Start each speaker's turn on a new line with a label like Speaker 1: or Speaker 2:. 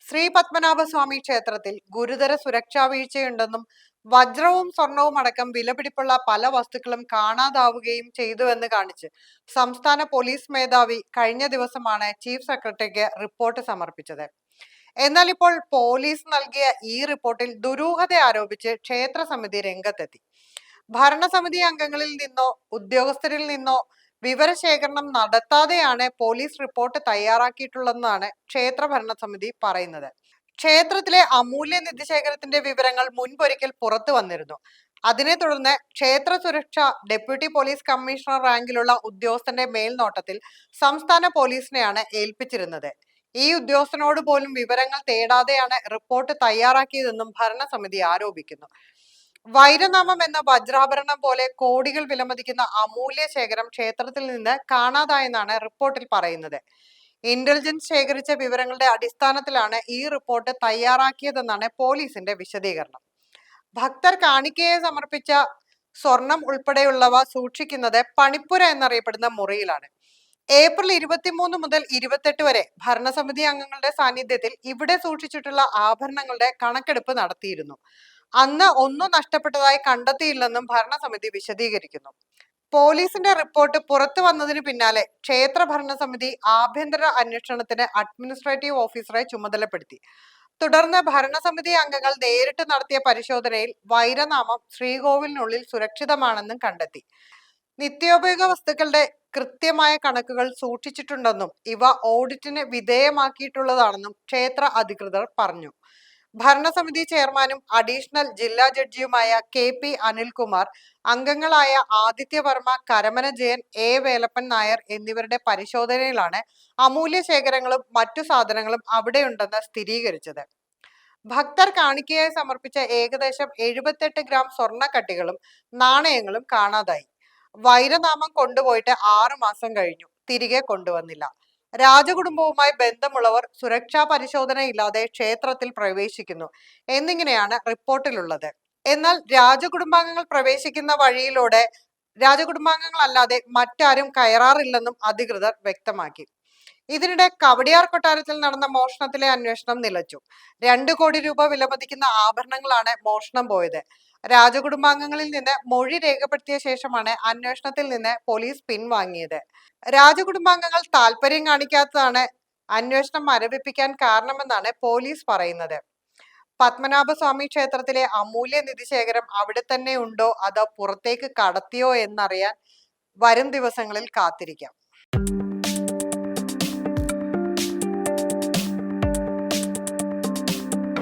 Speaker 1: ശ്രീ പത്മനാഭസ്വാമി ക്ഷേത്രത്തിൽ ഗുരുതര സുരക്ഷാ വീഴ്ചയുണ്ടെന്നും വജ്രവും സ്വർണവും അടക്കം വിലപിടിപ്പുള്ള പല വസ്തുക്കളും കാണാതാവുകയും ചെയ്തുവെന്ന് കാണിച്ച് സംസ്ഥാന പോലീസ് മേധാവി കഴിഞ്ഞ ദിവസമാണ് ചീഫ് സെക്രട്ടറിക്ക് റിപ്പോർട്ട് സമർപ്പിച്ചത്. എന്നാൽ ഇപ്പോൾ പോലീസ് നൽകിയ ഈ റിപ്പോർട്ടിൽ ദുരൂഹത ആരോപിച്ച് ക്ഷേത്ര സമിതി രംഗത്തെത്തി. ഭരണസമിതി അംഗങ്ങളിൽ നിന്നോ ഉദ്യോഗസ്ഥരിൽ നിന്നോ വിവരശേഖരണം നടത്താതെയാണ് പോലീസ് റിപ്പോർട്ട് തയ്യാറാക്കിയിട്ടുള്ളതെന്നാണ് ക്ഷേത്ര ഭരണസമിതി പറയുന്നത്. ക്ഷേത്രത്തിലെ അമൂല്യ നിധിശേഖരത്തിന്റെ വിവരങ്ങൾ മുൻപൊരിക്കൽ പുറത്തു വന്നിരുന്നു. അതിനെ തുടർന്ന് ക്ഷേത്ര സുരക്ഷ ഡെപ്യൂട്ടി പോലീസ് കമ്മീഷണർ റാങ്കിലുള്ള ഉദ്യോഗസ്ഥന്റെ മേൽനോട്ടത്തിൽ സംസ്ഥാന പോലീസിനെയാണ് ഏൽപ്പിച്ചിരുന്നത്. ഈ ഉദ്യോഗസ്ഥനോട് പോലും വിവരങ്ങൾ തേടാതെയാണ് റിപ്പോർട്ട് തയ്യാറാക്കിയതെന്നും ഭരണസമിതി ആരോപിക്കുന്നു. വൈരനാമം എന്ന വജ്രാഭരണം പോലെ കോടികൾ വിലമതിക്കുന്ന അമൂല്യ ശേഖരം ക്ഷേത്രത്തിൽ നിന്ന് കാണാതായെന്നാണ് റിപ്പോർട്ടിൽ പറയുന്നത്. ഇന്റലിജൻസ് ശേഖരിച്ച വിവരങ്ങളുടെ അടിസ്ഥാനത്തിലാണ് ഈ റിപ്പോർട്ട് തയ്യാറാക്കിയതെന്നാണ് പോലീസിന്റെ വിശദീകരണം. ഭക്തർ കാണിക്കയെ സമർപ്പിച്ച സ്വർണം ഉൾപ്പെടെയുള്ളവ സൂക്ഷിക്കുന്നത് പണിപ്പുര എന്നറിയപ്പെടുന്ന മുറിയിലാണ്. ഏപ്രിൽ 23 മുതൽ 28 വരെ ഭരണസമിതി അംഗങ്ങളുടെ സാന്നിധ്യത്തിൽ ഇവിടെ സൂക്ഷിച്ചിട്ടുള്ള ആഭരണങ്ങളുടെ കണക്കെടുപ്പ് നടത്തിയിരുന്നു. അന്ന് ഒന്നും നഷ്ടപ്പെട്ടതായി കണ്ടെത്തിയില്ലെന്നും ഭരണസമിതി വിശദീകരിക്കുന്നു. പോലീസിന്റെ റിപ്പോർട്ട് പുറത്തു വന്നതിന് പിന്നാലെ ക്ഷേത്ര ഭരണസമിതി ആഭ്യന്തര അന്വേഷണത്തിന് അഡ്മിനിസ്ട്രേറ്റീവ് ഓഫീസറെ ചുമതലപ്പെടുത്തി. തുടർന്ന് ഭരണസമിതി അംഗങ്ങൾ നേരിട്ട് നടത്തിയ പരിശോധനയിൽ വൈരനാമം ശ്രീകോവിലിനുള്ളിൽ സുരക്ഷിതമാണെന്നും കണ്ടെത്തി. നിത്യോപയോഗ വസ്തുക്കളുടെ കൃത്യമായ കണക്കുകൾ സൂക്ഷിച്ചിട്ടുണ്ടെന്നും ഇവ ഓഡിറ്റിന് വിധേയമാക്കിയിട്ടുള്ളതാണെന്നും ക്ഷേത്ര അധികൃതർ പറഞ്ഞു. ഭരണസമിതി ചെയർമാനും അഡീഷണൽ ജില്ലാ ജഡ്ജിയുമായ KP അനിൽകുമാർ, അംഗങ്ങളായ ആദിത്യവർമ്മ, കരമന ജയൻ, വേലപ്പൻ നായർ എന്നിവരുടെ പരിശോധനയിലാണ് അമൂല്യ ശേഖരങ്ങളും മറ്റു സാധനങ്ങളും അവിടെയുണ്ടെന്ന് സ്ഥിരീകരിച്ചത്. ഭക്തർ കാണിക്കയായി സമർപ്പിച്ച ഏകദേശം 78 ഗ്രാം സ്വർണ്ണക്കട്ടികളും നാണയങ്ങളും കാണാതായി. വൈരനാമം കൊണ്ടുപോയിട്ട് 6 മാസം കഴിഞ്ഞു, തിരികെ കൊണ്ടുവന്നില്ല. രാജകുടുംബവുമായി ബന്ധമുള്ളവർ സുരക്ഷാ പരിശോധനയില്ലാതെ ക്ഷേത്രത്തിൽ പ്രവേശിക്കുന്നു എന്നിങ്ങനെയാണ് റിപ്പോർട്ടിലുള്ളത്. എന്നാൽ രാജകുടുംബാംഗങ്ങൾ പ്രവേശിക്കുന്ന വഴിയിലൂടെ രാജകുടുംബാംഗങ്ങളല്ലാതെ മറ്റാരും കയറാറില്ലെന്നും അധികൃതർ വ്യക്തമാക്കി. ഇതിനിടെ കവടിയാർ കൊട്ടാരത്തിൽ നടന്ന മോഷണത്തിലെ അന്വേഷണം നിലച്ചു. 2 കോടി രൂപ വിലമതിക്കുന്ന ആഭരണങ്ങളാണ് മോഷണം പോയത്. രാജകുടുംബാംഗങ്ങളിൽ നിന്ന് മൊഴി രേഖപ്പെടുത്തിയ ശേഷമാണ് അന്വേഷണത്തിൽ നിന്ന് പോലീസ് പിൻവാങ്ങിയത്. രാജകുടുംബാംഗങ്ങൾ താല്പര്യം കാണിക്കാത്തതാണ് അന്വേഷണം മരവിപ്പിക്കാൻ കാരണമെന്നാണ് പോലീസ് പറയുന്നത്. പത്മനാഭസ്വാമി ക്ഷേത്രത്തിലെ അമൂല്യ നിധിശേഖരം അവിടെ തന്നെ ഉണ്ടോ അതോ പുറത്തേക്ക് കടത്തിയോ എന്നറിയാൻ വരും ദിവസങ്ങളിൽ കാത്തിരിക്കാം.